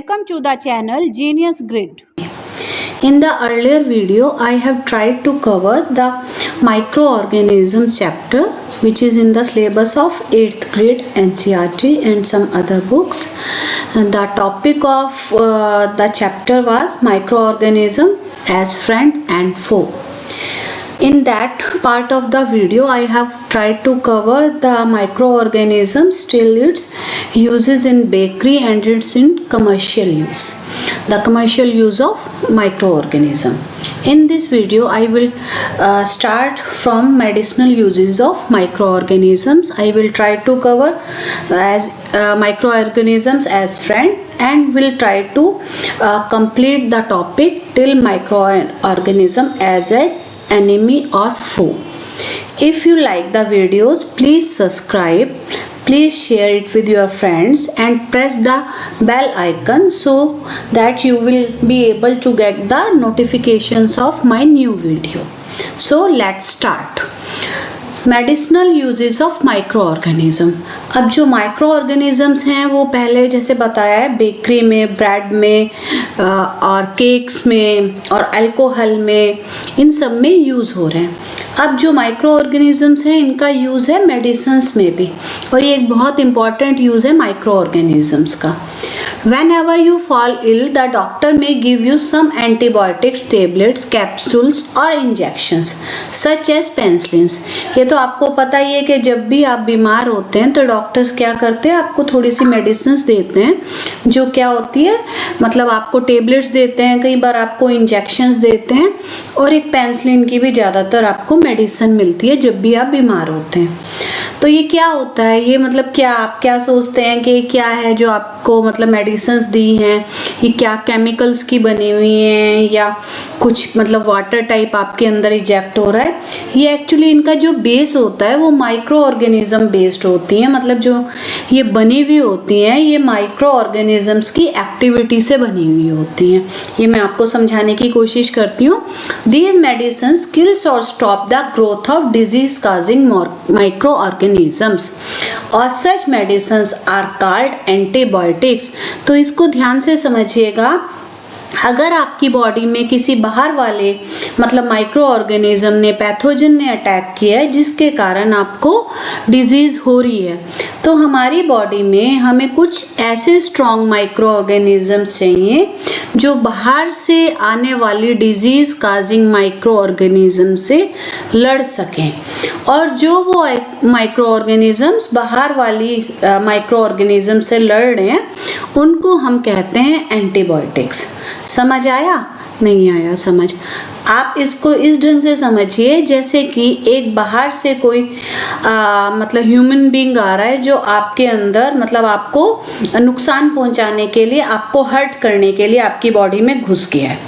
Welcome to the channel Genius Grid. In the earlier video, I have tried to cover the microorganism chapter, which is in the syllabus of 8th grade NCERT and some other books. And the topic of the chapter was microorganism as friend and foe. In that part of the video, I have tried to cover the microorganisms till its uses in bakery and its in commercial use. The commercial use of microorganism. In this video, I will start from medicinal uses of microorganisms. I will try to cover as microorganisms as friend and will try to complete the topic till microorganism as an enemy or foe. If you like the videos, please subscribe, please share it with your friends and press the bell icon so that you will be able to get the notifications of my new video. So let's start. Medicinal uses of micro organism. अब जो micro organisms हैं वो पहले जैसे बताया है bakery में, bread में और केक्स में और अल्कोहल में, इन सब में यूज़ हो रहे हैं. अब जो माइक्रो ऑर्गेनिजम्स हैं इनका यूज़ है मेडिसिन्स में भी, और ये एक बहुत इंपॉर्टेंट यूज़ है माइक्रो ऑर्गेनिजम्स का. Whenever you fall ill, the doctor may give you some antibiotics, tablets, capsules or injections such as penicillins. ये तो आपको पता ही है कि जब भी आप बीमार होते हैं तो डॉक्टर्स क्या करते हैं, आपको थोड़ी सी मेडिसिन्स देते हैं जो क्या होती है, मतलब आपको टेबलेट्स देते हैं, कई बार आपको इंजेक्शंस देते हैं, और एक पेनिसिलिन की भी ज़्यादातर आपको मेडिसिन मिलती है जब भी आप बीमार होते हैं. तो ये क्या होता है, ये मतलब क्या आप क्या सोचते हैं कि क्या है जो आपको मतलब मेडिसिन्स दी हैं, ये क्या केमिकल्स की बनी हुई हैं या कुछ मतलब वाटर टाइप आपके अंदर इजेक्ट हो रहा है. ये एक्चुअली इनका जो बेस होता है वो माइक्रो ऑर्गेनिज्म बेस्ड होती हैं, मतलब जो ये बनी हुई होती हैं ये माइक्रो ऑर्गेनिजम्स की एक्टिविटी से बनी हुई होती हैं. ये मैं आपको समझाने की कोशिश करती हूँ. दीज मेडिसिन्स किल्स और stop the growth of disease causing micro organisms और सच मेडिसिन्स आर कॉल्ड एंटीबायोटिक्स. तो इसको ध्यान से समझिएगा. अगर आपकी बॉडी में किसी बाहर वाले मतलब माइक्रो ऑर्गेनिज्म ने, पैथोजन ने अटैक किया है जिसके कारण आपको डिजीज़ हो रही है, तो हमारी बॉडी में हमें कुछ ऐसे स्ट्रॉन्ग माइक्रो ऑर्गेनिजम्स चाहिए जो बाहर से आने वाली डिजीज़ काजिंग माइक्रो ऑर्गेनिज्म से लड़ सकें. और जो वो माइक्रो ऑर्गेनिजम्स बाहर वाली माइक्रो ऑर्गेनिज्म से लड़ रहे हैं उनको हम कहते हैं एंटीबायोटिक्स. समझ आया? नहीं आया समझ? आप इसको इस ढंग से समझिए जैसे कि एक बाहर से कोई मतलब ह्यूमन बीइंग आ रहा है जो आपके अंदर मतलब आपको नुकसान पहुंचाने के लिए, आपको हर्ट करने के लिए आपकी बॉडी में घुस गया है.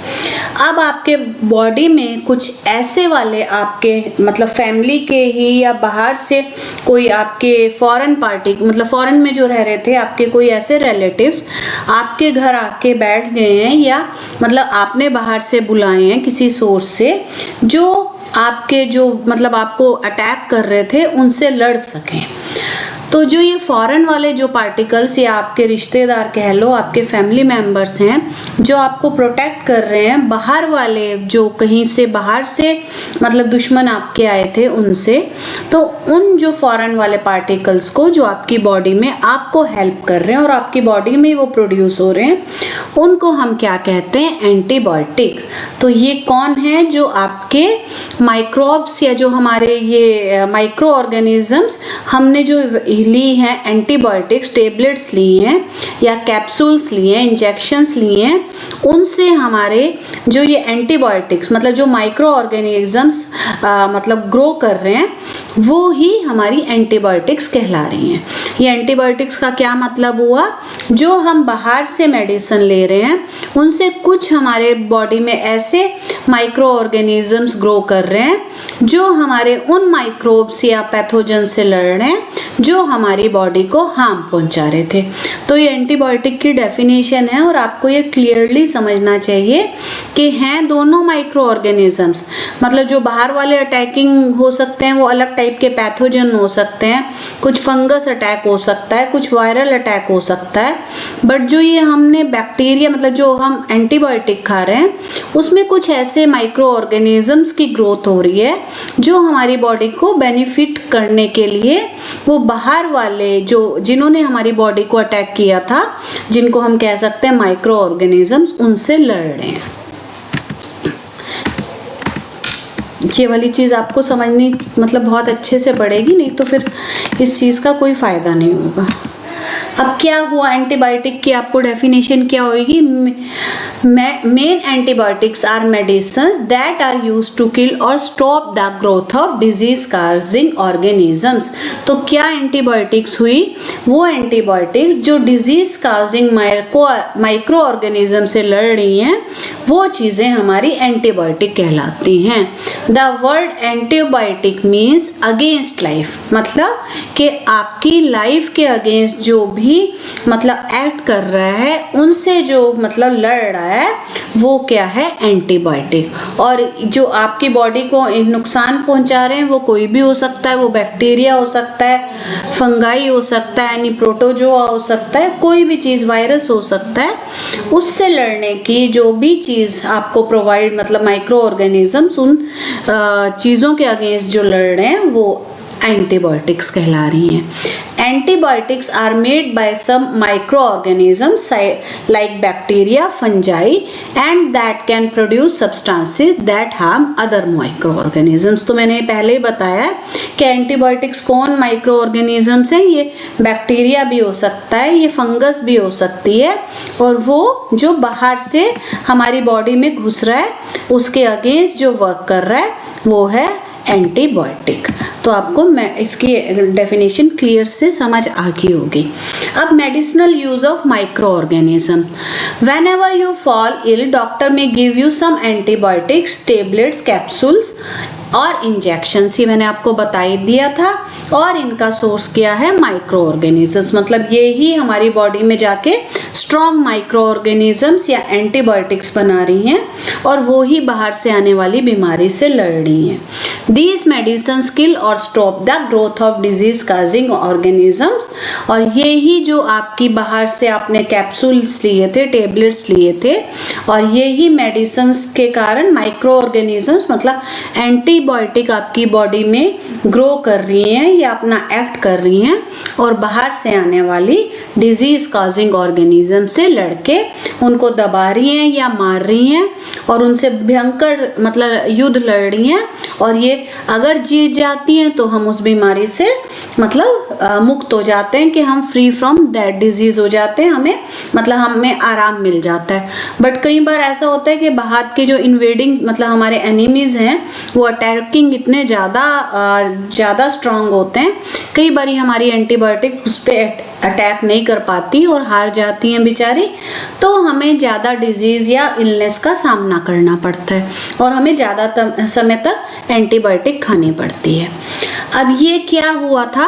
अब आपके बॉडी में कुछ ऐसे वाले आपके मतलब फैमिली के ही या बाहर से कोई आपके फॉरेन पार्टी मतलब फॉरेन में जो रह रहे थे आपके कोई ऐसे रिलेटिव्स आपके घर आके बैठ गए हैं, या मतलब आपने बाहर से बुलाए हैं किसी सोर्स से जो आपके जो मतलब आपको अटैक कर रहे थे उनसे लड़ सकें. तो जो ये फॉरेन वाले जो पार्टिकल्स या आपके रिश्तेदार कह लो, आपके फैमिली मेम्बर्स हैं जो आपको प्रोटेक्ट कर रहे हैं बाहर वाले जो कहीं से बाहर से मतलब दुश्मन आपके आए थे उनसे, तो उन जो फॉरेन वाले पार्टिकल्स को जो आपकी बॉडी में आपको हेल्प कर रहे हैं और आपकी बॉडी में वो प्रोड्यूस हो रहे हैं उनको हम क्या कहते हैं, एंटीबायोटिक. तो ये कौन है, जो आपके माइक्रोब्स या जो हमारे ये माइक्रो ऑर्गेनिजम्स हमने जो ली हैं, एंटीबायोटिक्स टेबलेट्स ली हैं या कैप्सूल्स लिए हैं, इंजेक्शंस लिए हैं, उनसे हमारे जो ये एंटीबायोटिक्स मतलब जो माइक्रो ऑर्गेनिजम्स मतलब ग्रो कर रहे हैं वो ही हमारी एंटीबायोटिक्स कहला रही हैं. ये एंटीबायोटिक्स का क्या मतलब हुआ, जो हम बाहर से मेडिसिन ले रहे हैं उनसे कुछ हमारे बॉडी में ऐसे माइक्रो ऑर्गेनिजम्स ग्रो कर रहे हैं जो हमारे उन माइक्रोब्स या पैथोजन से लड़ रहे हैं जो हमारी बॉडी को हार्म पहुंचा रहे थे। तो ये एंटीबायोटिक की डेफिनेशन है और आपको ये क्लियरली समझना चाहिए कि हैं दोनों माइक्रो ऑर्गेनिजम्स, मतलब जो बाहर वाले अटैकिंग हो सकते हैं वो अलग टाइप के पैथोजन हो सकते हैं, कुछ फंगस अटैक हो सकता है, कुछ वायरल अटैक हो सकता है, बट जो ये हमने बैक्टीरिया मतलब जो हम एंटीबायोटिक खा रहे हैं उसमें कुछ ऐसे माइक्रो ऑर्गेनिजम्स की ग्रोथ हो रही है जो हमारी बॉडी को बेनिफिट करने के लिए वो बाहर वाले जो जिन्होंने हमारी बॉडी को अटैक किया था, जिनको हम कह सकते हैं माइक्रो ऑर्गेनिजम्स, उनसे लड़ रहे हैं। ये वाली चीज़ आपको समझनी मतलब बहुत अच्छे से पड़ेगी, नहीं तो फिर इस चीज़ का कोई फ़ायदा नहीं होगा। अब क्या हुआ, एंटीबायोटिक की आपको डेफिनेशन क्या होगी? Main antibiotics are medicines that are used to kill और stop the growth of disease causing organisms. तो क्या एंटीबायोटिक्स हुई? वो एंटीबायोटिक्स जो डिजीज काजिंग माइक्रो ऑर्गेनिज्म से लड़ रही हैं वो चीज़ें हमारी एंटीबायोटिक कहलाती हैं। The word antibiotic means against life, मतलब कि आपकी लाइफ के अगेंस्ट जो भी मतलब एक्ट कर रहा है उनसे जो मतलब लड़ रहा है वो क्या है? एंटीबायोटिक। और जो आपकी बॉडी को नुकसान पहुंचा रहे हैं वो कोई भी हो सकता है, वो बैक्टीरिया हो सकता है, फंगाई हो सकता है, यानी प्रोटोजोआ हो सकता है, कोई भी चीज़, वायरस हो सकता है। उससे लड़ने की जो भी चीज़ आपको प्रोवाइड मतलब माइक्रो ऑर्गेनिजम्स उन चीज़ों के अगेंस्ट जो लड़ रहे हैं वो एंटीबायोटिक्स कहला रही हैं। Antibiotics are made by some micro organisms like bacteria, fungi and that can produce substances that harm other micro organisms. तो मैंने पहले ही बताया कि एंटीबायोटिक्स कौन माइक्रो ऑर्गेनिजम्स हैं। ये बैक्टीरिया भी हो सकता है, ये फंगस भी हो सकती है, और वो जो बाहर से हमारी बॉडी में घुस रहा है उसके अगेंस्ट जो वर्क कर रहा है वो है एंटीबायोटिक। तो आपको इसकी डेफिनेशन क्लियर से समझ आ गई होगी। अब medicinal use of micro organism. Whenever you fall ill, doctor may give you some antibiotics, tablets, capsules और इंजेक्शंस। ये मैंने आपको बता ही दिया था। और इनका सोर्स क्या है? माइक्रो ऑर्गेनिजम्स, मतलब ये ही हमारी बॉडी में जाके स्ट्रॉन्ग माइक्रो ऑर्गेनिजम्स या एंटीबायोटिक्स बना रही हैं और वो ही बाहर से आने वाली बीमारी से लड़ रही हैं। These medicines kill or stop the growth of disease causing organisms। और ये ही जो आपकी बाहर से आपने कैप्सूल्स लिए थे, टेबलेट्स लिए थे, और ये ही मेडिसिन्स के कारण माइक्रो ऑर्गेनिजम्स मतलब एंटीबायोटिक आपकी बॉडी में ग्रो कर रही हैं या अपना एक्ट कर रही हैं और बाहर से आने वाली डिजीज कॉजिंग ऑर्गेनिज्म से लड़के उनको दबा रही हैं या मार रही हैं और उनसे भयंकर मतलब युद्ध लड़ रही हैं। और ये अगर जीत जाती हैं तो हम उस बीमारी से मतलब मुक्त हो जाते हैं कि हम फ्री फ्रॉम दैट डिजीज हो जाते हैं, हमें आराम मिल जाता है। बट कई बार ऐसा होता है कि बाहर के जो इन्वेडिंग मतलब हमारे एनिमीज हैं वो अटैकिंग इतने ज़्यादा स्ट्रांग होते हैं, कई बार हमारी एंटीबायोटिक उस पर अटैक नहीं कर पाती और हार जाती हैं बेचारी, तो हमें ज़्यादा डिजीज़ या इलनेस का सामना करना पड़ता है और हमें ज़्यादा समय तक एंटीबायोटिक खानी पड़ती है। अब ये क्या हुआ था,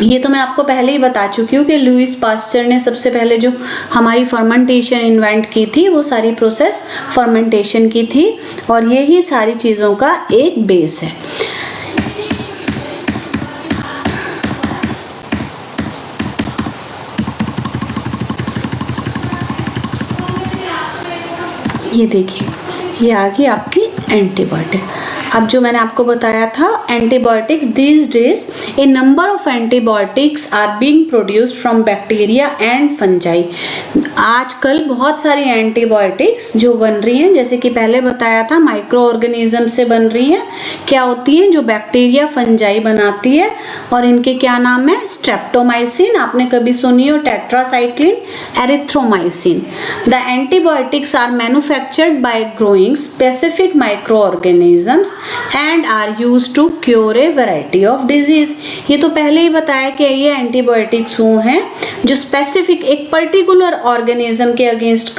ये तो मैं आपको पहले ही बता चुकी हूँ कि लुईस पास्चर ने सबसे पहले जो हमारी फर्मेंटेशन इन्वेंट की थी वो सारी प्रोसेस फर्मेंटेशन की थी और यही सारी चीज़ों का एक बेस है। ये देखिए, ये आ गई आपकी एंटीबायोटिक। अब जो मैंने आपको बताया था antibiotic, these days a number of antibiotics are being produced from bacteria and fungi. आजकल बहुत सारी एंटीबायोटिक्स जो बन रही हैं, जैसे कि पहले बताया था माइक्रो ऑर्गेनिज्म से बन रही हैं, क्या होती हैं, जो बैक्टीरिया फंजाई बनाती है और इनके क्या नाम है, स्ट्रेप्टोमाइसिन, आपने कभी सुनी हो, tetracycline, erythromycin. The antibiotics are manufactured by growing specific micro organisms and are used to cure a variety of disease। ये तो पहले ही बताया कि ये एंटीबायोटिक्स वो हैं जो स्पेसिफिक एक पर्टिकुलर ऑर्गेनिज्म के अगेंस्ट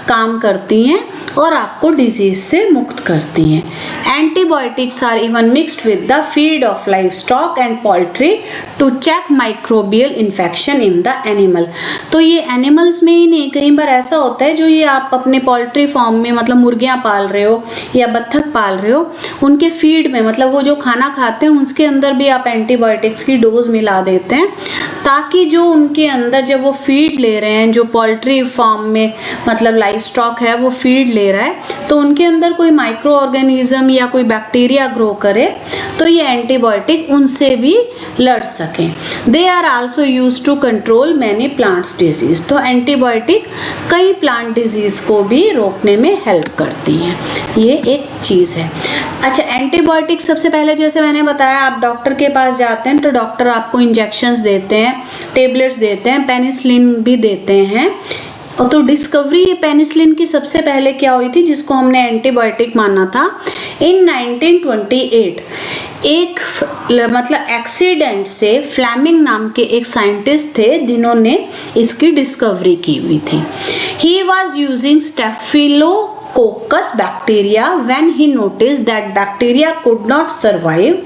काम करती हैं और आपको डिजीज से मुक्त करती हैं। Antibiotics are even mixed with the feed of livestock and poultry to check microbial infection in the animal. तो ये एनिमल्स में ही नहीं, कई बार ऐसा होता है जो ये आप अपने पोल्ट्री फार्म में मतलब मुर्गियाँ पाल रहे हो या बत्तख पाल रहे हो, उनके फीड में मतलब वो जो खाना खाते हैं उसके अंदर भी आप एंटीबायोटिक्स की डोज मिला देते हैं, ताकि जो उनके अंदर जब वो फीड ले रहे हैं, जो पोल्ट्री फार्म में मतलब लाइफ स्टॉक है वो फीड ले रहा है, तो उनके अंदर कोई माइक्रो ऑर्गेनिज्म या कोई बैक्टीरिया ग्रो करे तो ये एंटीबायोटिक उनसे भी लड़ सकें। They are also use to control many plants disease. तो एंटीबायोटिक कई प्लांट डिजीज को भी रोकने में हेल्प करती हैं, ये एक चीज़ है। अच्छा, एंटीबायोटिक सबसे पहले जैसे मैंने बताया, आप डॉक्टर के पास जाते हैं तो डॉक्टर आपको इंजेक्शंस देते हैं, टेबलेट्स देते हैं, पेनिसिलिन भी देते हैं। और तो डिस्कवरी ये पेनिसिलिन की सबसे पहले क्या हुई थी, जिसको हमने एंटीबायोटिक माना था, इन 1928 एक मतलब एक्सीडेंट से फ्लेमिंग नाम के एक साइंटिस्ट थे जिन्होंने इसकी डिस्कवरी की हुई थी। He was using staphylococcus bacteria when he noticed that bacteria could not survive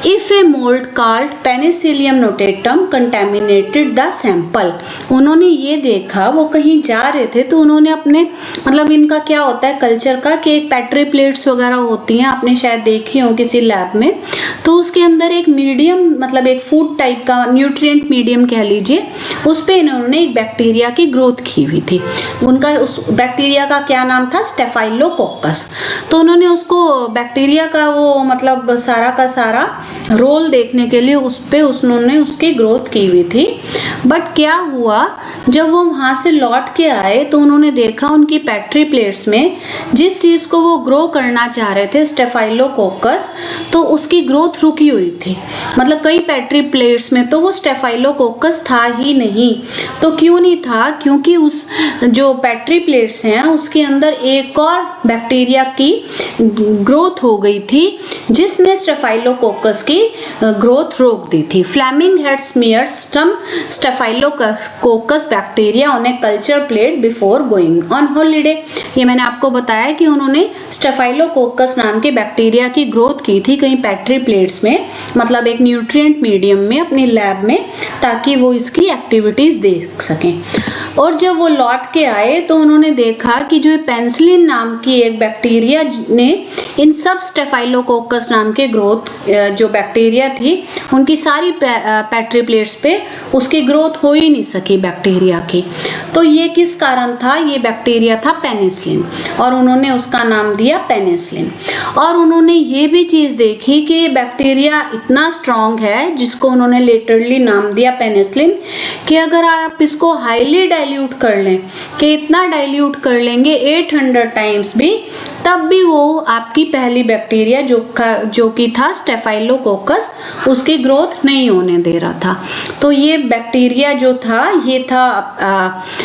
if a mold called Penicillium notatum contaminated the sample। उन्होंने ये देखा, वो कहीं जा रहे थे तो उन्होंने अपने मतलब इनका क्या होता है कल्चर का कि एक पेट्री प्लेट्स वगैरह होती हैं, आपने शायद देखी हो किसी लैब में, तो उसके अंदर एक मीडियम मतलब एक फूड टाइप का न्यूट्रिएंट मीडियम कह लीजिए, उस पर इन्होंने एक बैक्टीरिया की ग्रोथ की हुई थी। उनका उस बैक्टीरिया का क्या नाम था, स्टेफाइलोकोकस। तो उन्होंने उसको बैक्टीरिया का वो मतलब सारा का सारा रोल देखने के लिए उन्होंने उसकी ग्रोथ की हुई थी। बट क्या हुआ, जब वो वहाँ से लौट के आए तो उन्होंने देखा उनकी पेट्री प्लेट्स में जिस चीज़ को वो ग्रो करना चाह रहे थे, स्टेफाइलोकोकस, तो उसकी ग्रोथ रुकी हुई थी। मतलब कई पेट्री प्लेट्स में तो वो स्टेफाइलोकोकस था ही नहीं। तो क्यों नहीं था, क्योंकि उस जो पेट्री प्लेट्स हैं उसके अंदर एक और बैक्टीरिया की ग्रोथ हो गई थी जिसने स्टेफाइलोकोकस की ग्रोथ रोक दी थी। Fleming had smeared some staphylococcus bacteria on a culture plate before going on holiday. ये मैंने आपको बताया कि उन्होंने स्टेफाइलोकोकस नाम के बैक्टीरिया की ग्रोथ की थी कहीं पेट्री प्लेट्स में, मतलब एक न्यूट्रिएंट मीडियम में अपनी लैब में, ताकि वो इसकी एक्टिविटीज देख सकें। और जब वो लौट के आए तो उन्होंने देखा कि जो पेनिसिलिन नाम की एक बैक्टीरिया ने इन सब स्टेफाइलोकोकस नाम के ग्रोथ जो बैक्टीरिया थी उनकी सारी पेट्री प्लेट्स पे उसकी ग्रोथ हो ही नहीं सकी बैक्टीरिया की। तो ये किस कारण था, ये बैक्टीरिया था पेनिसिलिन, और उन्होंने उसका नाम दिया पेनिसिलिन। और उन्होंने ये भी चीज़ देखी कि ये बैक्टीरिया इतना स्ट्रॉन्ग है जिसको उन्होंने लिटरली नाम दिया पेनिसिलिन, कि अगर आप इसको हाईली डाइल्यूट कर लें, कि इतना डाइल्यूट कर लेंगे 800 टाइम्स भी, तब भी वो आपकी पहली बैक्टीरिया जो कि था स्टेफाइलोकोकस उसकी ग्रोथ नहीं होने दे रहा था। तो ये बैक्टीरिया जो था ये था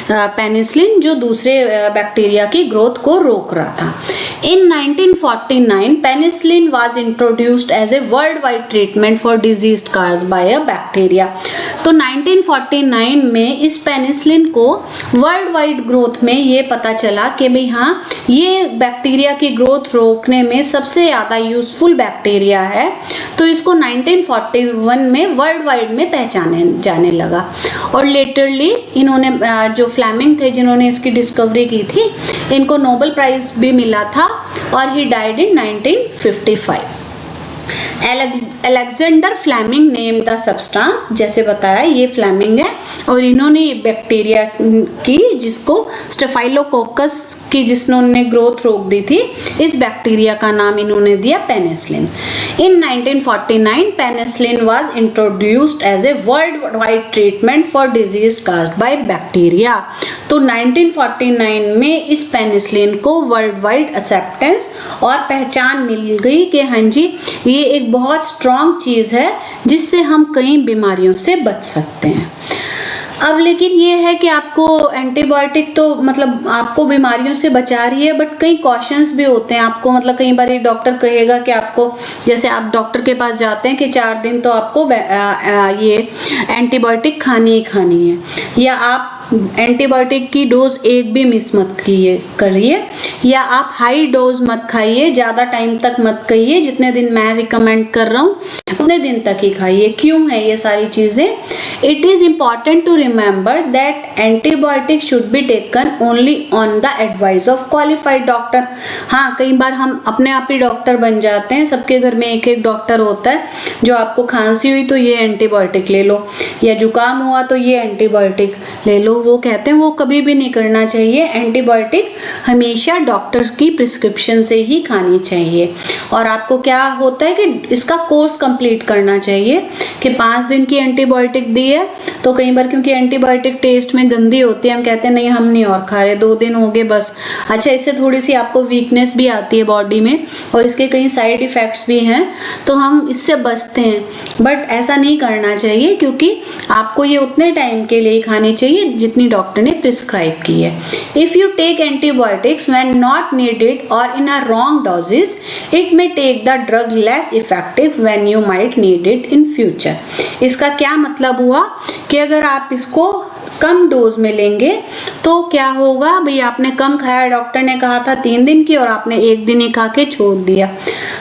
पेनिसिलिन, जो दूसरे बैक्टीरिया की ग्रोथ को रोक रहा था। In 1949, penicillin was introduced as a worldwide treatment for disease caused by a bacteria। तो 1949 में इस पेनिसिलिन को वर्ल्ड वाइड ग्रोथ में ये पता चला कि भाई हाँ, ये बैक्टीरिया की ग्रोथ रोकने में सबसे ज़्यादा यूजफुल बैक्टीरिया है। तो इसको 1941 में वर्ल्ड वाइड में पहचाने जाने लगा। और लेटरली इन्होंने जो फ्लेमिंग थे जिन्होंने इसकी डिस्कवरी की थी, इनको नोबेल प्राइज भी मिला था, और he died in 1955। Alexander Fleming name the substance, जैसे बताया ये फ्लेमिंग है, और इन्होंने ये बैक्टीरिया की जिसको स्टेफाइलोकोकस की जिसने ग्रोथ रोक दी थी, इस बैक्टीरिया का नाम इन्होंने दिया penicillin. In 1949 penicillin was introduced as a worldwide treatment for disease caused by bacteria. तो 1949 में इस पेनिसिलिन को वर्ल्ड वाइड एक्सेप्टेंस और पहचान मिल गई कि हाँ जी, ये एक बहुत स्ट्रॉन्ग चीज़ है जिससे हम कई बीमारियों से बच सकते हैं। अब लेकिन ये है कि आपको एंटीबायोटिक तो मतलब आपको बीमारियों से बचा रही है, बट कई कॉशंस भी होते हैं आपको, मतलब कई बार डॉक्टर कहेगा कि आपको, जैसे आप डॉक्टर के पास जाते हैं कि 4 दिन तो आपको ये एंटीबायोटिक खानी ही खानी है, या आप एंटीबायोटिक की डोज एक भी मिस मत करिए, या आप हाई डोज मत खाइए, ज़्यादा टाइम तक मत खाइए, जितने दिन मैं रिकमेंड कर रहा हूँ उतने दिन तक ही खाइए। क्यों है ये सारी चीज़ें? It is important to remember that antibiotic should be taken only on the advice of qualified doctor. हाँ, कई बार हम अपने आप ही डॉक्टर बन जाते हैं, सबके घर में एक एक डॉक्टर होता है, जो आपको खांसी हुई तो ये एंटीबायोटिक ले लो, या जुकाम हुआ तो ये एंटीबायोटिक ले लो। वो कहते हैं वो कभी भी नहीं करना चाहिए। एंटीबायोटिक हमेशा डॉक्टर की प्रिस्क्रिप्शन से ही खानी चाहिए, और आपको क्या होता है कि इसका कोर्स कंप्लीट करना चाहिए, कि 5 दिन की एंटीबायोटिक दी है तो कई बार क्योंकि एंटीबायोटिक टेस्ट में गंदी होती है, हम कहते हैं नहीं हम नहीं और खा रहे, 2 दिन हो गए बस। अच्छा, इससे थोड़ी सी आपको वीकनेस भी आती है बॉडी में, और इसके कई साइड इफेक्ट्स भी हैं, तो हम इससे बचते हैं, बट ऐसा नहीं करना चाहिए, क्योंकि आपको ये उतने टाइम के लिए खानी चाहिए जितनी डॉक्टर ने प्रिस्क्राइब की है। If you take antibiotics when not needed और in a wrong doses, it may take the drug less effective when you might need it in future. इसका क्या मतलब हुआ कि अगर आप इसको कम डोज में लेंगे तो क्या होगा भाई, आपने कम खाया, डॉक्टर ने कहा था 3 दिन की और आपने 1 दिन ही खा के छोड़ दिया,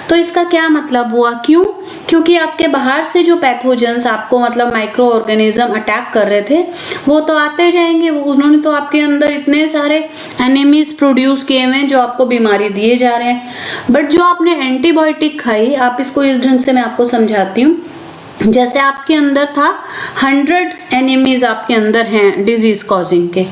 तो इसका क्या मतलब हुआ? क्यों? क्योंकि आपके बाहर से जो पैथोजेंस आपको मतलब माइक्रो ऑर्गेनिज्म अटैक कर रहे थे वो तो आते जाएंगे, उन्होंने तो आपके अंदर इतने सारे एनिमीज प्रोड्यूस किए हुए हैं जो आपको बीमारी दिए जा रहे हैं। बट जो आपने एंटीबायोटिक खाई, आप इसको इस ढंग से मैं आपको समझाती हूँ, जैसे आपके अंदर था 100 एनिमीज आपके अंदर हैं डिजीज कॉजिंग के,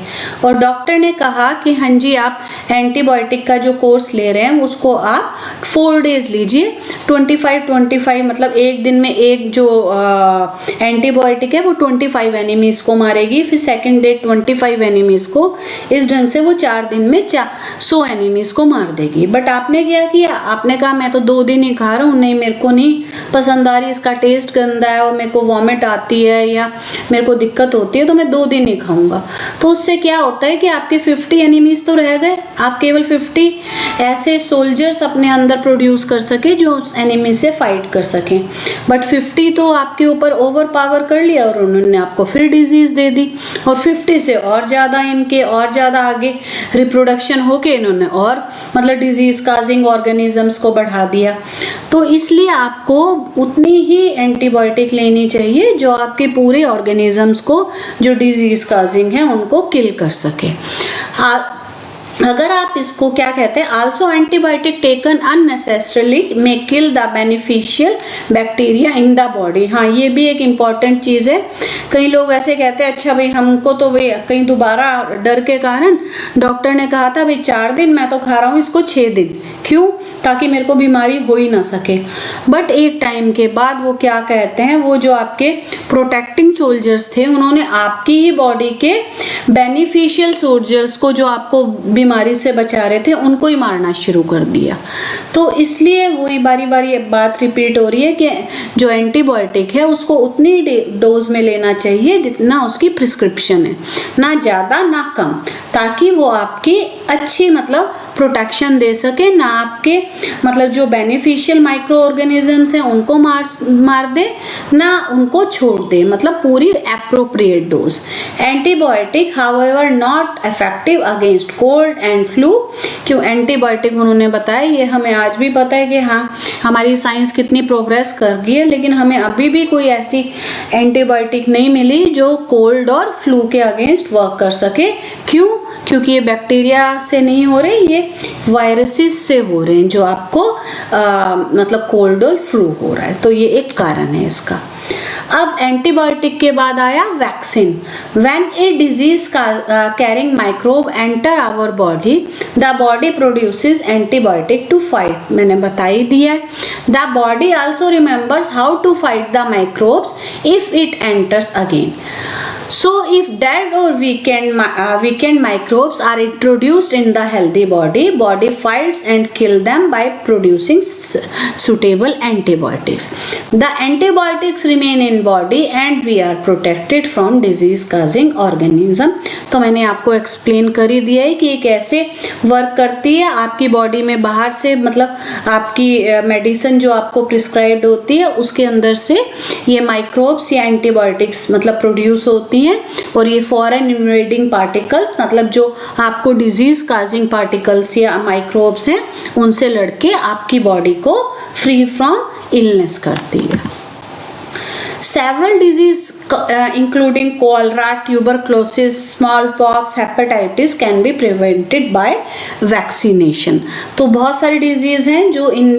और डॉक्टर ने कहा कि हाँ जी आप एंटीबायोटिक का जो कोर्स ले रहे हैं उसको आप 4 डेज लीजिए, 25 मतलब एक दिन में एक जो एंटीबायोटिक है वो 25 एनिमीज को मारेगी, फिर सेकंड डे 25 एनिमीज को, इस ढंग से वो 4 दिन में 100 एनिमीज को मार देगी। बट आपने क्या किया? आपने कहा मैं तो 2 दिन ही खा रहा हूँ, नहीं मेरे को नहीं पसंद आ रही, इसका टेस्ट गंदा है और मेरे को वॉमिट आती है या मेरे को दिक्कत होती है, तो मैं 2 दिन ही खाऊंगा। तो उससे क्या होता है कि आपके 50 एनिमीज तो रह गए, आप केवल 50 ऐसे सोल्जर्स अपने अंदर प्रोड्यूस कर सके जो उस एनिमी से फाइट कर सकें, बट 50 तो आपके ऊपर ओवर पावर कर लिया और उन्होंने आपको फिर डिजीज दे दी, और 50 से और ज़्यादा इनके और ज़्यादा आगे रिप्रोडक्शन होके इन्होंने और मतलब डिजीज काजिंग ऑर्गेनिजम्स को बढ़ा दिया। तो इसलिए आपको उतनी ही एंटीबायोटिक लेनी चाहिए जो आपके पूरे ऑर्गेनिजम्स को जो डिजीज काजिंग है उनको किल कर सके। अगर आप इसको क्या कहते हैं, also antibiotic taken unnecessarily may kill the beneficial bacteria in the body. हाँ, ये भी एक इम्पॉर्टेंट चीज़ है। कई लोग ऐसे कहते हैं अच्छा भाई हमको तो भाई कहीं दोबारा डर के कारण डॉक्टर ने कहा था भाई 4 दिन, मैं तो खा रहा हूँ इसको 6 दिन, क्यों? ताकि मेरे को बीमारी हो ही ना सके। बट एक टाइम के बाद वो क्या कहते हैं, वो जो आपके प्रोटेक्टिंग सोल्जर्स थे उन्होंने आपकी ही बॉडी के बेनिफिशियल सोल्जर्स को जो आपको बीमारी से बचा रहे थे उनको ही मारना शुरू कर दिया। तो इसलिए वही बारी बारी बात रिपीट हो रही है कि जो एंटीबायोटिक है उसको उतनी डोज में लेना चाहिए जितना उसकी प्रिस्क्रिप्शन है, ना ज़्यादा ना कम, ताकि वो आपकी अच्छी मतलब प्रोटेक्शन दे सके, ना आपके मतलब जो बेनिफिशियल माइक्रो ऑर्गेनिजम्स हैं उनको मार दे, ना उनको छोड़ दे, मतलब पूरी appropriate dose. Antibiotic however not effective against cold and flu. क्यों? एंटीबायोटिक उन्होंने बताया, ये हमें आज भी पता है कि हाँ हमारी साइंस कितनी प्रोग्रेस कर गई है, लेकिन हमें अभी भी कोई ऐसी एंटीबायोटिक नहीं मिली जो कोल्ड और फ्लू के अगेंस्ट वर्क कर सके। क्यों? क्योंकि ये बैक्टीरिया से नहीं हो रहे, ये वायरसेस से हो रहे हैं जो आपको मतलब कोल्ड और फ्लू हो रहा है, तो ये एक कारण है इसका। अब एंटीबायोटिक के बाद आया vaccine. When a disease carrying microbe enter our body, the body produces antibiotic to fight. मैंने बता ही दिया है। The body also remembers how to fight the microbes if it enters again. So if dead or weakened microbes are introduced in the healthy body fights and kill them by producing suitable antibiotics. The antibiotics remain in body and we are protected from disease causing organism. तो मैंने आपको explain कर ही दिया है कि ये कैसे work करती है आपकी बॉडी में। बाहर से मतलब आपकी मेडिसिन जो आपको प्रिस्क्राइब्ड होती है उसके अंदर से ये माइक्रोब्स या एंटीबायोटिक्स मतलब प्रोड्यूस होती हैं और ये फॉरेन इन्वेडिंग पार्टिकल्स मतलब जो आपको डिजीज काजिंग पार्टिकल्स या माइक्रोब्स हैं उनसे लड़के आपकी बॉडी को फ्री फ्रॉम इलनेस करती है। Several diseases including cholera, tuberculosis, smallpox, hepatitis can be prevented by vaccination. तो बहुत सारी डिजीज हैं जो इन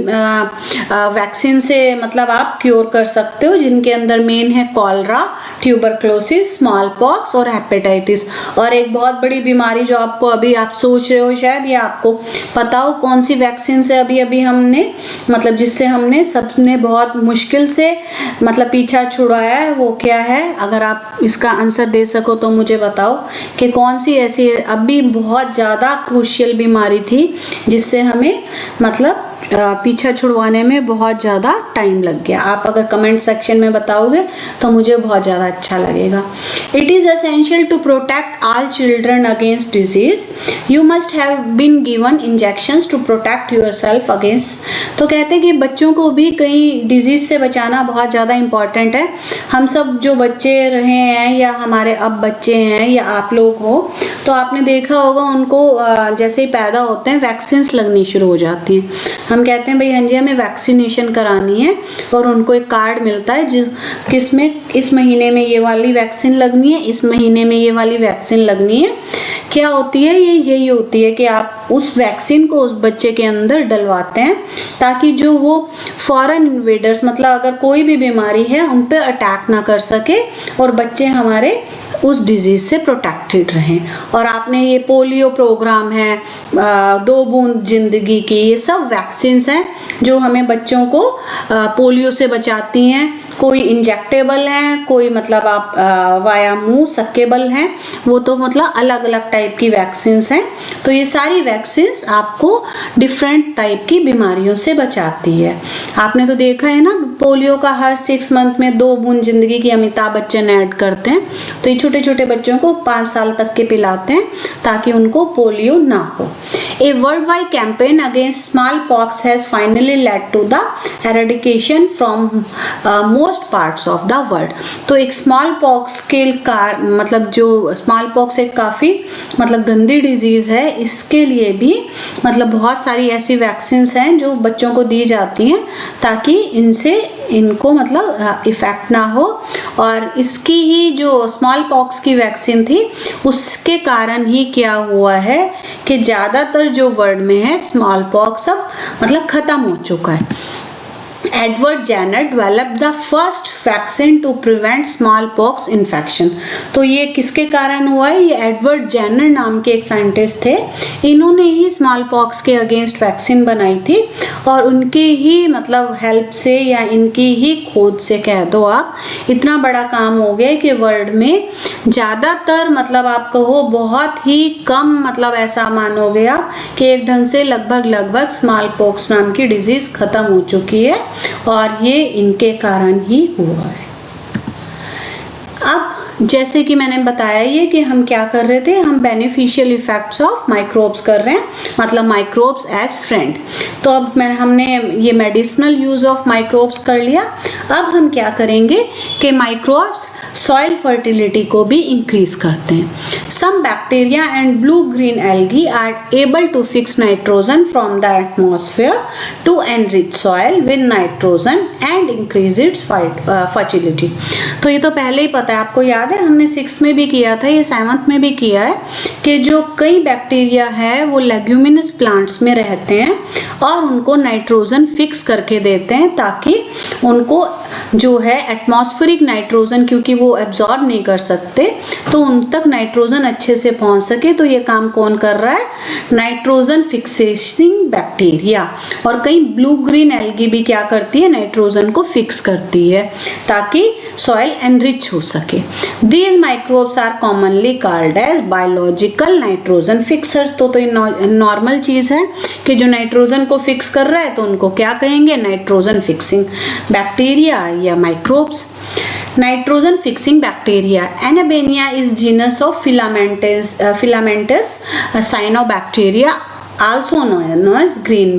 वैक्सीन से मतलब आप क्योर कर सकते हो, जिनके अंदर मेन है कॉलरा, ट्यूबरक्लोसिस, स्मॉलपॉक्स और हेपेटाइटिस। और एक बहुत बड़ी बीमारी जो आपको अभी आप सोच रहे हो शायद या आपको पता हो कौन सी वैक्सीन से अभी अभी हमने मतलब जिससे हमने सबने बहुत मुश्किल से मतलब पीछा छुड़ाया है, वो क्या है? अगर आप इसका आंसर दे सको तो मुझे बताओ कि कौन सी ऐसी अभी बहुत ज़्यादा क्रूशियल बीमारी थी जिससे हमें मतलब पीछा छुड़वाने में बहुत ज़्यादा टाइम लग गया। आप अगर कमेंट सेक्शन में बताओगे तो मुझे बहुत ज़्यादा अच्छा लगेगा। It is essential to protect all children against disease. You must have been given injections to protect yourself against. तो कहते हैं कि बच्चों को भी कई डिजीज से बचाना बहुत ज़्यादा इम्पॉर्टेंट है। हम सब जो बच्चे रहे हैं या हमारे अब बच्चे हैं या आप लोग हो तो आपने देखा होगा उनको जैसे ही पैदा होते हैं वैक्सीन्स लगनी शुरू हो जाती हैं। हम कहते हैं भाई हाँ जी हमें वैक्सीनेशन करानी है और उनको एक कार्ड मिलता है किसमें इस महीने में ये वाली वैक्सीन लगनी है, इस महीने में ये वाली वैक्सीन लगनी है। क्या होती है ये यही होती है कि आप उस वैक्सीन को उस बच्चे के अंदर डलवाते हैं ताकि जो वो फॉरेन इन्वेडर्स मतलब अगर कोई भी बीमारी है उन पे अटैक ना कर सके और बच्चे हमारे उस डिजीज से प्रोटेक्टेड रहें। और आपने ये पोलियो प्रोग्राम है, 2 बूंद जिंदगी की, ये सब वैक्सीन्स हैं जो हमें बच्चों को पोलियो से बचाती हैं। कोई इंजेक्टेबल हैं, कोई मतलब आप वाया मुंह सक्केबल हैं, वो तो मतलब अलग अलग टाइप की वैक्सीन्स हैं। तो ये सारी वैक्सीन्स आपको डिफरेंट टाइप की बीमारियों से बचाती है। आपने तो देखा है ना पोलियो का हर 6 मंथ में 2 बूंद जिंदगी की अमिताभ बच्चन ऐड करते हैं। तो ये छोटे छोटे बच्चों को 5 साल तक के पिलाते हैं ताकि उनको पोलियो ना हो। A worldwide campaign against smallpox has finally led to the eradication from most parts of the world. तो एक smallpox के मतलब जो smallpox एक काफ़ी मतलब गंदी डिजीज है, इसके लिए भी मतलब बहुत सारी ऐसी वैक्सीन्स हैं जो बच्चों को दी जाती हैं ताकि इनको मतलब इफ़ेक्ट ना हो। और इसकी ही जो स्मॉल पॉक्स की वैक्सीन थी उसके कारण ही क्या हुआ है कि ज़्यादातर जो वर्ल्ड में है स्मॉल पॉक्स अब मतलब ख़त्म हो चुका है। Edward Jenner developed the first vaccine to prevent smallpox infection. तो ये किसके कारण हुआ है? ये एडवर्ड जेनर नाम के एक साइंटिस्ट थे, इन्होंने ही स्मॉल पॉक्स के अगेंस्ट वैक्सीन बनाई थी और उनकी ही मतलब हेल्प से या इनकी ही खोज से कह दो आप, इतना बड़ा काम हो गया कि वर्ल्ड में ज़्यादातर मतलब आप कहो बहुत ही कम मतलब ऐसा मानो गया कि एक ढंग से लगभग स्मॉल पॉक्स नाम की डिजीज़ ख़त्म हो चुकी है और ये इनके कारण ही हुआ है। अब जैसे कि मैंने बताया ये कि हम क्या कर रहे थे, हम बेनिफिशियल इफेक्ट्स ऑफ माइक्रोब्स कर रहे हैं, मतलब माइक्रोब्स एज फ्रेंड। तो अब हमने ये मेडिसिनल यूज ऑफ माइक्रोब्स कर लिया। अब हम क्या करेंगे कि माइक्रोब्स सॉइल फर्टिलिटी को भी इंक्रीज करते हैं। Some bacteria and blue green algae are able to fix nitrogen from the atmosphere to enrich soil with nitrogen and increase its fertility. तो ये तो पहले ही पता है, आपको याद है हमने 6th में भी किया था, ये 7th में भी किया है कि जो कई बैक्टीरिया है वो लेग्यूमिनस प्लांट्स में रहते हैं और उनको नाइट्रोजन फिक्स करके देते हैं ताकि उनको जो है एटमॉस्फेरिक नाइट्रोजन, क्योंकि वो एब्जॉर्ब नहीं कर सकते, तो उन तक नाइट्रोजन अच्छे से पहुंच सके, तो ये काम कौन कर रहा है? Nitrogen fixating bacteria. और कई ब्लू ग्रीन एल्गी भी क्या करती है? नाइट्रोजन को फिक्स करती है ताकि सॉइल एनरिच हो सके। These microbes are commonly called as biological nitrogen fixers. तो ये नॉर्मल चीज है कि जो नाइट्रोजन को फिक्स कर रहा है तो उनको क्या कहेंगे? नाइट्रोजन फिक्सिंग बैक्टीरिया या microbes. Nitrogen fixing bacteria, Anabaena is genus of filamentous cyanobacteria also known as green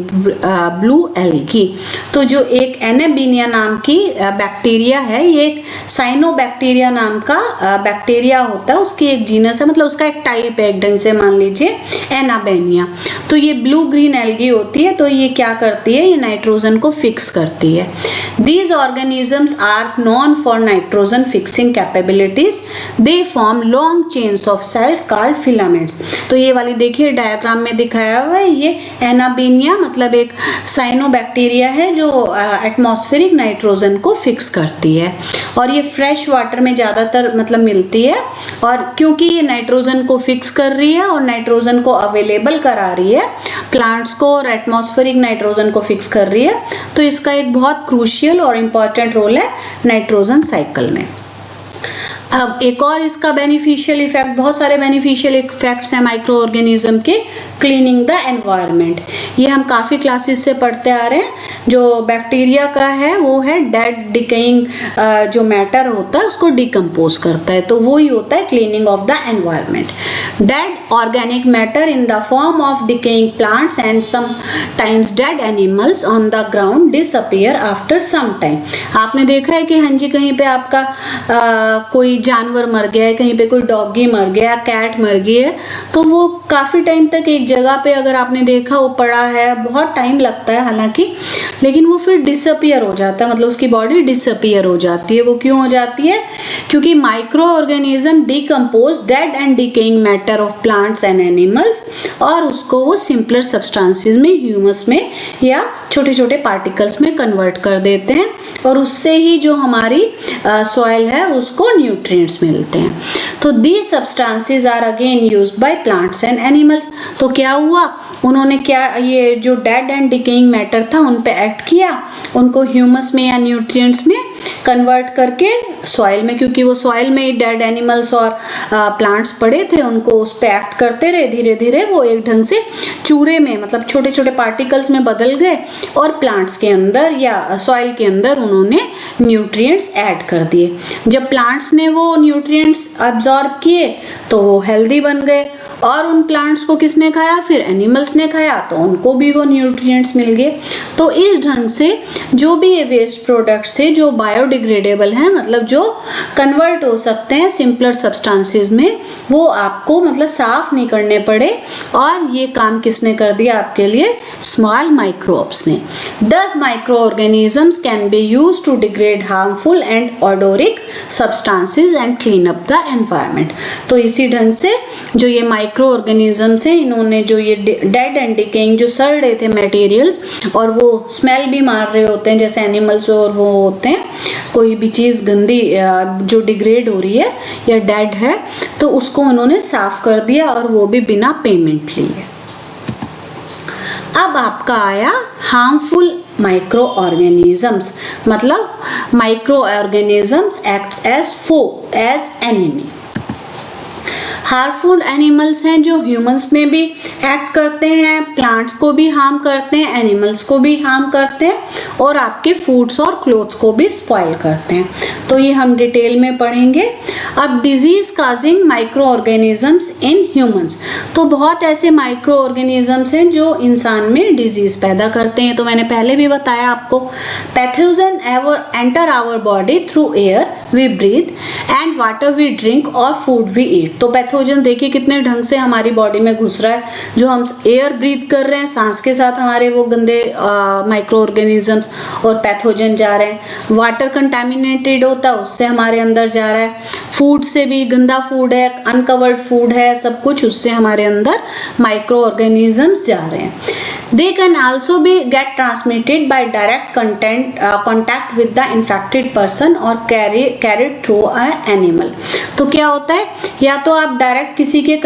blue algae। तो जो एक एनाबेनिया नाम की बैक्टीरिया है, ये एक साइनोबैक्टीरिया नाम का बैक्टीरिया होता है, उसकी एक जीनस है, मतलब उसका एक टाइप है, एक ढंग से मान लीजिए एनाबेनिया। तो ये ब्लू ग्रीन एल्गी होती है, तो ये क्या करती है? ये नाइट्रोजन को फिक्स करती है। These organisms are known for nitrogen fixing capabilities. They form long chains of cells called filaments। तो ये वाली देखिए डायग्राम में दिखाया हुआ है, ये एनाबेनिया मतलब एक साइनोबैक्टीरिया है जो एटमॉस्फेरिक नाइट्रोजन को फिक्स करती है, और ये फ्रेश वाटर में ज़्यादातर मतलब मिलती है, और क्योंकि ये नाइट्रोजन को फिक्स कर रही है और नाइट्रोजन को अवेलेबल करा रही है प्लांट्स को, और एटमॉस्फेरिक नाइट्रोजन को फिक्स कर रही है, तो इसका एक बहुत क्रूशियल और इम्पॉर्टेंट रोल है नाइट्रोजन साइकिल में। अब एक और इसका बेनिफिशियल इफेक्ट, बहुत सारे बेनिफिशियल इफेक्ट्स हैं माइक्रो ऑर्गेनिज्म के। क्लीनिंग द एनवायरनमेंट, ये हम काफ़ी क्लासेस से पढ़ते आ रहे हैं। जो बैक्टीरिया का है वो है डेड डिकेइंग जो मैटर होता है उसको डिकम्पोज करता है, तो वो ही होता है cleaning of the environment. Dead organic matter in the form of decaying plants and sometimes dead animals on the ground disappear after some time. आपने देखा है कि हाँ जी कहीं पे आपका कोई जानवर मर गया है, कहीं पे कोई डॉगी मर गया, कैट मर गई है, तो वो काफ़ी टाइम तक एक जगह पे अगर आपने देखा वो पड़ा है, बहुत टाइम लगता है हालांकि, लेकिन वो फिर डिसअपीयर हो जाता है, मतलब उसकी बॉडी डिसअपीयर हो जाती है। वो क्यों हो जाती है? क्योंकि micro organism decompose dead and decaying matter of plants and animals, और उसको वो सिंपलर सब्सटेंसेस में, ह्यूमस में या छोटे छोटे पार्टिकल्स में कन्वर्ट कर देते हैं, और उससे ही जो हमारी सॉइल है उसको न्यूट्रिएंट्स मिलते हैं। तो these substances are again used by plants and animals. तो क्या हुआ, उन्होंने क्या, ये जो डेड एंड डिकेइंग मैटर था उन पे एक्ट किया, उनको ह्यूमस में या न्यूट्रिएंट्स में कन्वर्ट करके सॉइल में, क्योंकि वो सॉइल में ही डेड एनिमल्स और प्लांट्स पड़े थे, उनको उस पे एक्ट करते रहे, धीरे धीरे वो एक ढंग से चूरे में, मतलब छोटे छोटे पार्टिकल्स में बदल गए, और प्लांट्स के अंदर या सॉइल के अंदर उन्होंने न्यूट्रिएंट्स ऐड कर दिए। जब प्लांट्स ने वो न्यूट्रिएंट्स अब्जॉर्ब किए तो वो हेल्दी बन गए, और उन प्लांट्स को किसने खाया? फिर एनिमल्स ने खाया, तो उनको भी वो न्यूट्रिएंट्स मिल गए। तो इस ढंग से जो भी ये वेस्ट प्रोडक्ट्स थे जो बायोडिग्रेडेबल हैं, मतलब जो कन्वर्ट हो सकते हैं सिंपलर सब्सटेंसेस में, वो आपको मतलब साफ नहीं करने पड़े, और ये काम किसने कर दिया आपके लिए? स्मॉल माइक्रोब्स ने। 10 micro organisms can be used to degrade harmful and odoric substances and clean up the environment. तो इसी ढंग से जो ये माइक्रो ऑर्गेनिजम्स हैं, इन्होंने जो ये डेड एंड डिकेइंग जो सड़ रहे थे मटेरियल्स, और वो स्मेल भी मार रहे होते हैं जैसे एनिमल्स और वो होते हैं, कोई भी चीज़ गंदी जो डिग्रेड हो रही है या डेड है, तो उसको उन्होंने साफ कर दिया, और वो भी बिना पेमेंट लिए। अब आपका आया हार्मफुल माइक्रो ऑर्गेनिजम्स, मतलब माइक्रो ऑर्गेनिजम्स एक्ट एज फो, एज एनिमी। हार्मफुल एनिमल्स हैं जो ह्यूमंस में भी एक्ट करते हैं, प्लांट्स को भी हार्म करते हैं, एनिमल्स को भी हार्म करते हैं, और आपके फूड्स और क्लोथ्स को भी स्पॉइल करते हैं। तो ये हम डिटेल में पढ़ेंगे। अब disease causing micro organisms in humans, तो बहुत ऐसे माइक्रो ऑर्गेनिजम्स हैं जो इंसान में डिजीज पैदा करते हैं। तो मैंने पहले भी बताया आपको, pathogen enter our body through air we breathe and water we drink और फूड वी ईट। तो पैथोजन देखिए कितने ढंग से हमारी बॉडी में घुस रहा है, जो हम एयर ब्रीथ कर रहे हैं, सांस के साथ हमारे वो गंदे माइक्रो ऑर्गेनिजम्स और पैथोजन जा रहे हैं। वाटर कंटामिनेटेड होता है, उससे हमारे अंदर जा रहा है। फूड से भी, गंदा फूड है, अनकवर्ड फूड है, सब कुछ उससे हमारे अंदर माइक्रो ऑर्गेनिजम्स जा रहे हैं। They can also be get transmitted by direct contact with the infected person or carried through an animal. तो क्या होता है, या तो आप डायरेक्ट किसी के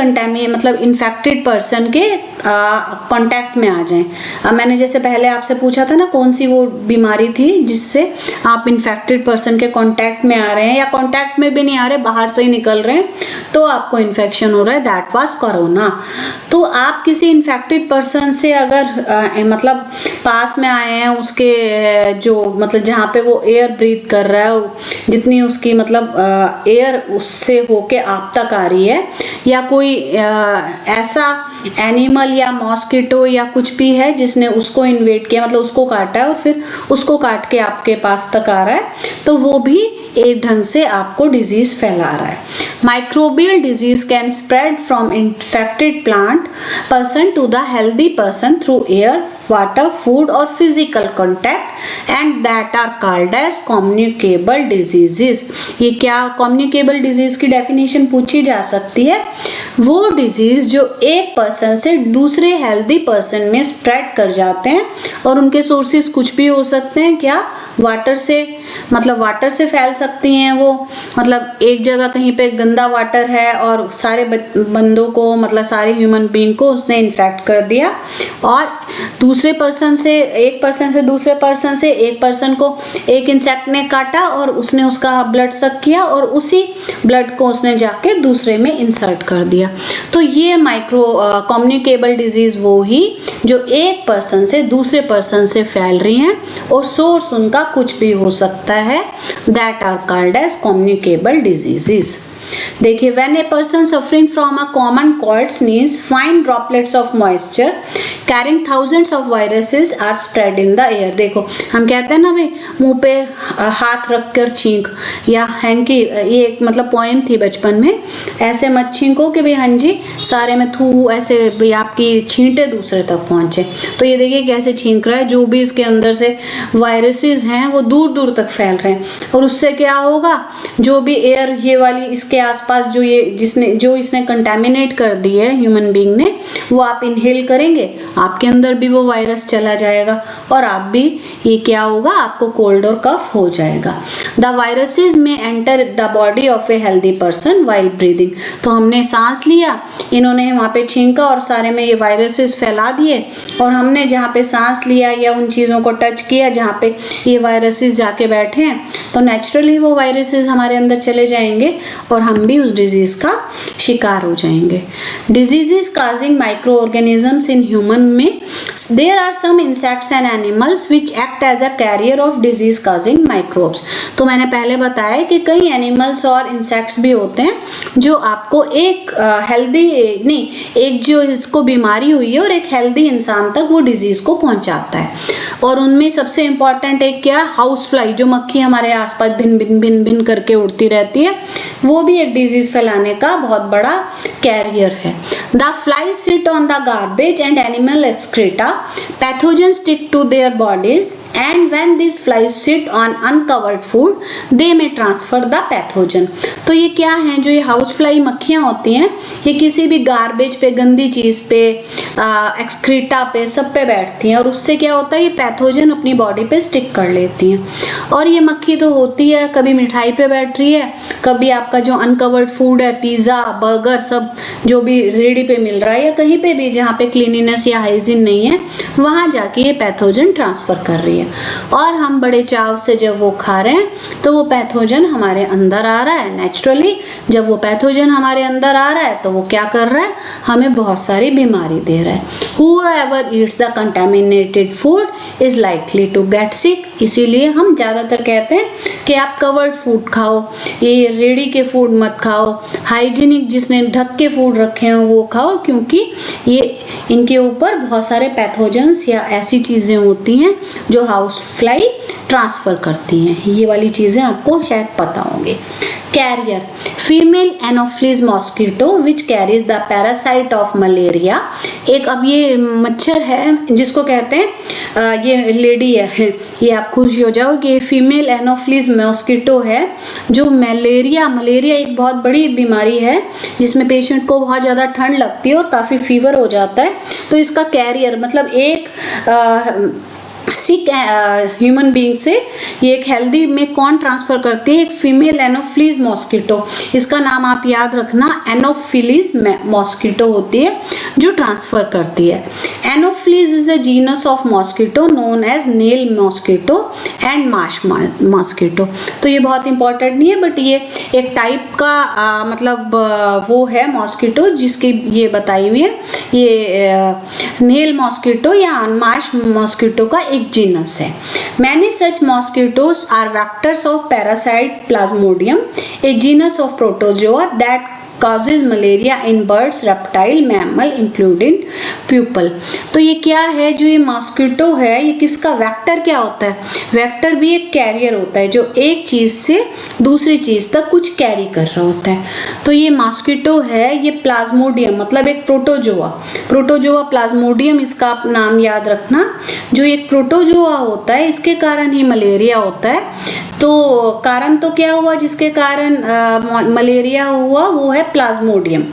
मतलब इन्फेक्टेड पर्सन के कांटेक्ट में आ जाएं। मैंने जैसे पहले आपसे पूछा था ना कौन सी वो बीमारी थी जिससे आप इन्फेक्टेड पर्सन के कांटेक्ट में आ रहे हैं, या कांटेक्ट में भी नहीं आ रहे, बाहर से ही निकल रहे हैं, तो आपको इन्फेक्शन हो रहा है, दैट वाज कोरोना। तो आप किसी इन्फेक्टेड पर्सन से अगर मतलब पास में आए हैं, उसके जो मतलब जहाँ पे वो एयर ब्रीथ कर रहा है, जितनी उसकी मतलब एयर उससे होके आप तक आ रही है, या कोई ऐसा एनिमल या मॉस्किटो या कुछ भी है जिसने उसको इन्वेड किया, मतलब उसको काटा है और फिर उसको काट के आपके पास तक आ रहा है, तो वो भी एक ढंग से आपको डिजीज फैला रहा है। Microbial disease can spread from infected plant person to the healthy person through air, water, food और physical contact, and that are called as communicable diseases. ये क्या कम्युनिकेबल डिजीज की डेफिनेशन पूछी जा सकती है, वो डिजीज जो एक पर्सन से दूसरे हेल्दी पर्सन में स्प्रेड कर जाते हैं, और उनके सोर्सेज कुछ भी हो सकते हैं। क्या, वाटर से, मतलब वाटर से फैल सकती हैं वो, मतलब एक जगह कहीं पे गंदा वाटर है और सारे बंदों को, मतलब सारे ह्यूमन बीइंग को उसने इन्फेक्ट कर दिया, और दूसरे पर्सन से, एक पर्सन से दूसरे पर्सन से, एक पर्सन को एक इंसेक्ट ने काटा और उसने उसका ब्लड सक किया और उसी ब्लड को उसने जाके दूसरे में इंसर्ट कर दिया। तो ये कम्युनिकेबल डिजीज वो ही जो एक पर्सन से दूसरे पर्सन से फैल रही हैं और सोर्स उनका कुछ भी हो सकता है, that are called as communicable diseases. देखिए, when a person suffering from a common cold sneeze, fine droplets of moisture carrying thousands of viruses are spread in the air। देखो, हम कहते हैं ना भाई मुंह पे हाथ रख कर छींक, या हैंकी, ये एक मतलब पोएम थी बचपन में, ऐसे मत छींको कि भाई हाँ जी सारे में थू, ऐसे भाई आपकी छींटे दूसरे तक पहुंचे। तो ये देखिए कैसे छींक रहा है, जो भी इसके अंदर से वायरसेस हैं वो दूर दूर तक फैल रहे हैं, और उससे क्या होगा, जो भी एयर ये वाली इसके आसपास जो इसने कंटामिनेट कर दी है ह्यूमन बीइंग ने, वो आप इनहेल करेंगे, आपके अंदर भी वो वायरस चला जाएगा और आप भी, ये क्या होगा, आपको कोल्ड और कफ हो जाएगा। द वायरसेस में enter the body of a healthy person while breathing. तो हमने सांस लिया, इन्होंने वहां पे छींका और सारे में ये वायरसेस फैला दिए, और हमने जहाँ पे सांस लिया या उन चीजों को टच किया जहाँ पे ये वायरसेस जाके बैठे हैं, तो नेचुरली वो वायरसेस हमारे अंदर चले जाएंगे और हम भी उस डिजीज का शिकार हो जाएंगे। Diseases causing micro organisms in human में there are some insects and animals which act as a carrier of disease causing microbes. तो मैंने पहले बताया कि कई एनिमल्स और इंसेक्ट्स भी होते हैं जो आपको एक हेल्दी नहीं, एक जो इसको बीमारी हुई है और एक हेल्दी इंसान तक वो डिजीज को पहुंचाता है। और उनमें सबसे इंपॉर्टेंट एक क्या, हाउस फ्लाई, जो मक्खी हमारे आसपास भिन भिन भिन भिन करके उड़ती रहती है, वो भी एक डिजीज फैलाने का बहुत बड़ा कैरियर है। The fly sit on the garbage and animal excreta, pathogen stick to their bodies, and when these flies sit on uncovered food they may transfer the pathogen। तो ये क्या है, जो ये हाउस फ्लाई मक्खियाँ होती हैं, ये किसी भी गार्बेज पे, गंदी चीज़ पे, एक्सक्रीटा पे, सब पे बैठती हैं, और उससे क्या होता है, ये पैथोजन अपनी बॉडी पे स्टिक कर लेती हैं। और ये मक्खी तो होती है, कभी मिठाई पे बैठ रही है, कभी आपका जो अनकवर्ड फूड है, पिज़्ज़ा, बर्गर, सब जो भी रेडी पे मिल रहा है, या कहीं पे भी जहाँ पे क्लीनिनेस या हाइजीन नहीं है, वहाँ जाके ये पैथोजन ट्रांसफ़र कर रही है, और हम बड़े चाव से जब वो खा रहे हैं तो वो पैथोजन हमारे अंदर आ रहा है। नेचुरली जब वो पैथोजन हमारे अंदर आ रहा है तो वो क्या कर रहा है, हमें बहुत सारी बीमारी दे रहा है। Whoever eats the contaminated food is likely to get sick। इसीलिए हम ज़्यादातर कहते हैं कि आप कवर्ड फूड खाओ, ये रेडी के फूड मत खाओ, हाइजीनिक जिसने ढक के फूड रखे हैं वो खाओ, क्योंकि ये इनके ऊपर बहुत सारे पैथोजन्स या ऐसी चीज़ें होती हैं जो हाउस फ्लाई ट्रांसफ़र करती हैं। ये वाली चीज़ें आपको शायद पता होंगी। Carrier, female anopheles mosquito which carries the parasite of malaria. एक, अब ये मच्छर है जिसको कहते हैं, ये लेडी है, ये आप खुश हो जाओ कि फीमेल एनोफ्लिस मॉस्किटो है जो मलेरिया एक बहुत बड़ी बीमारी है जिसमें पेशेंट को बहुत ज़्यादा ठंड लगती है और काफ़ी फीवर हो जाता है, तो इसका कैरियर मतलब एक सिक ह्यूमन बीइंग से ये एक हेल्दी में कौन ट्रांसफर करती है, एक फीमेल एनोफिलीज मॉस्किटो, इसका नाम आप याद रखना, एनोफिलीज मॉस्किटो होती है जो ट्रांसफर करती है। Anopheles is a genus of mosquito known as nail mosquito and marsh mosquito. तो ये बहुत इंपॉर्टेंट नहीं है, बट ये एक टाइप का मतलब वो है मॉस्किटो जिसकी ये बताई हुई है, ये नेल मॉस्किटो या मार्श मॉस्किटो का एक जीनस है। Many such mosquitoes are vectors of parasite Plasmodium, a genus of protozoa that causes malaria in birds, reptile, mammal including pupil। तो ये क्या है, जो ये मॉस्किटो है ये किसका वेक्टर क्या होता है, वेक्टर भी एक कैरियर होता है जो एक चीज से दूसरी चीज तक कुछ कैरी कर रहा होता है। तो ये मॉस्किटो है, ये प्लाज्मोडियम मतलब एक प्रोटोजोआ, प्रोटोजोआ प्लाज्मोडियम इसका आप नाम याद रखना। जो एक प्रोटोजोआ होता है इसके कारण ही मलेरिया होता है। तो कारण तो क्या हुआ जिसके कारण मलेरिया हुआ, वो है प्लाज्मोडियम,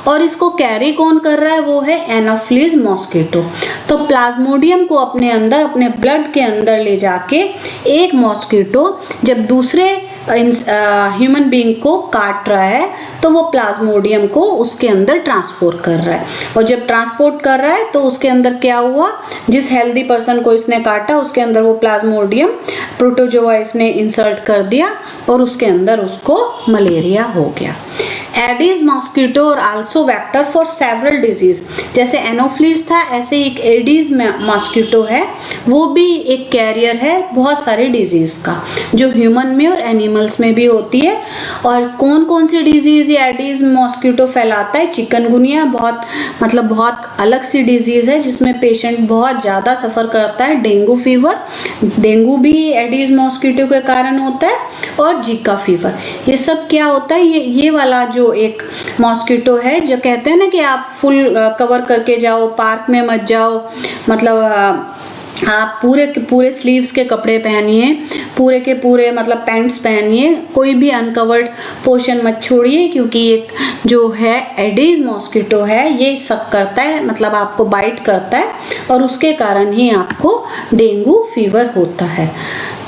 और इसको कैरी कौन कर रहा है, वो है एनोफिलीज मॉस्किटो। तो प्लाज्मोडियम को अपने अंदर, अपने ब्लड के अंदर ले जाके एक मॉस्किटो जब दूसरे ह्यूमन बीइंग को काट रहा है तो वो प्लाज्मोडियम को उसके अंदर ट्रांसपोर्ट कर रहा है, और जब ट्रांसपोर्ट कर रहा है तो उसके अंदर क्या हुआ, जिस हेल्दी पर्सन को इसने काटा उसके अंदर वो प्लाज्मोडियम प्रोटोजोआ इसने इंसर्ट कर दिया और उसके अंदर उसको मलेरिया हो गया। एडीज मॉस्किटो और also vector for several disease, जैसे एनोफिलीज था ऐसे एक एडीज मॉस्किटो है, वो भी एक कैरियर है बहुत सारे डिजीज का जो ह्यूमन में और एनिमल्स में भी होती है। और कौन कौन सी डिजीज ये एडीज मॉस्किटो फैलाता है, चिकनगुनिया बहुत अलग सी डिजीज है जिसमें पेशेंट बहुत ज़्यादा सफ़र करता है, डेंगू फीवर, डेंगू भी एडीज मॉस्किटो के कारण होता है, और जीका फीवर। ये सब क्या होता है, ये वाला जो एक मॉस्किटो है, जो कहते हैं ना कि आप फुल कवर करके जाओ, पार्क में मत जाओ, मतलब आप पूरे के पूरे स्लीव्स के कपड़े पहनिए, पूरे के पूरे मतलब पैंट्स पहनिए, कोई भी अनकवर्ड पोर्शन मत छोड़िए, क्योंकि एक जो है एडीज मॉस्किटो है ये शक करता है, मतलब आपको बाइट करता है और उसके कारण ही आपको डेंगू फीवर होता है।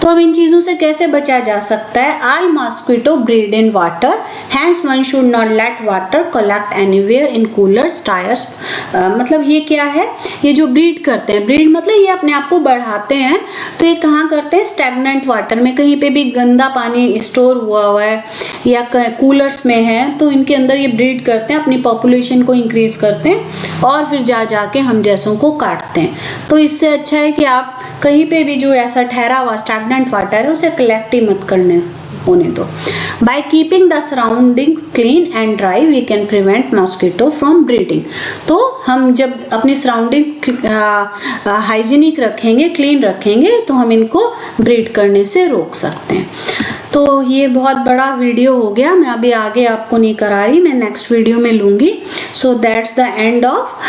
तो अब इन चीज़ों से कैसे बचा जा सकता है, all mosquito breed in water, hence one should not let water collect anywhere in coolers tyres. मतलब ये क्या है, ये जो ब्रीड करते हैं, ब्रीड मतलब ये अपने आप को बढ़ाते हैं, तो ये कहाँ करते हैं, स्टैग्नेंट वाटर में, कहीं पे भी गंदा पानी स्टोर हुआ है या कूलर्स में है तो इनके अंदर ये ब्रीड करते हैं, अपनी पॉपुलेशन को इंक्रीज करते हैं और फिर जाके हम जैसों को काटते हैं। तो इससे अच्छा है कि आप कहीं पे भी जो ऐसा ठहरा हुआ स्टैग्नेंट वाटर है उसे कलेक्ट ही मत करने होने दो। By keeping the surrounding clean and dry we can prevent mosquito from breeding. तो हम जब अपनी सराउंडिंग हाइजीनिक रखेंगे, क्लीन रखेंगे, तो हम इनको ब्रीड करने से रोक सकते हैं। तो ये बहुत बड़ा वीडियो हो गया, मैं अभी आगे आपको नहीं करा रही, मैं नेक्स्ट वीडियो में लूँगी। So that's the end of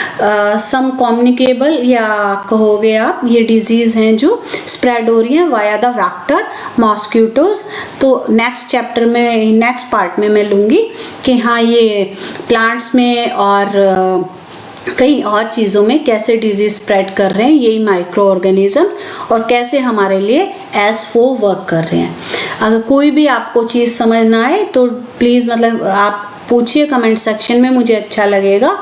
some communicable या कहोगे आप ये डिजीज़ हैं जो स्प्रेड हो रही हैं वाया द वेक्टर मॉस्किटोज। तो नेक्स्ट चैप्टर में, नेक्स्ट पार्ट में मैं लूँगी कि हाँ ये प्लांट्स में और कई और चीज़ों में कैसे डिजीज स्प्रेड कर रहे हैं यही माइक्रो ऑर्गेनिज्म, और कैसे हमारे लिए एज फो वर्क कर रहे हैं। अगर कोई भी आपको चीज़ समझ ना आए तो प्लीज़ मतलब आप पूछिए कमेंट सेक्शन में, मुझे अच्छा लगेगा।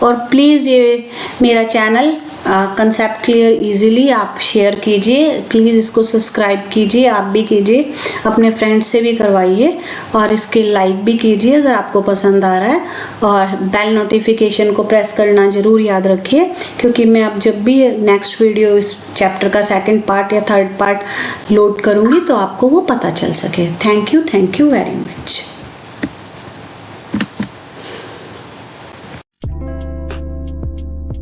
और प्लीज़ ये मेरा चैनल कंसेप्ट क्लियर इजीली आप शेयर कीजिए, प्लीज़ इसको सब्सक्राइब कीजिए, आप भी कीजिए, अपने फ्रेंड्स से भी करवाइए, और इसके लाइक भी कीजिए अगर आपको पसंद आ रहा है, और बेल नोटिफिकेशन को प्रेस करना ज़रूर याद रखिए, क्योंकि मैं अब जब भी नेक्स्ट वीडियो इस चैप्टर का सेकंड पार्ट या थर्ड पार्ट लोड करूँगी तो आपको वो पता चल सके। Thank you very much.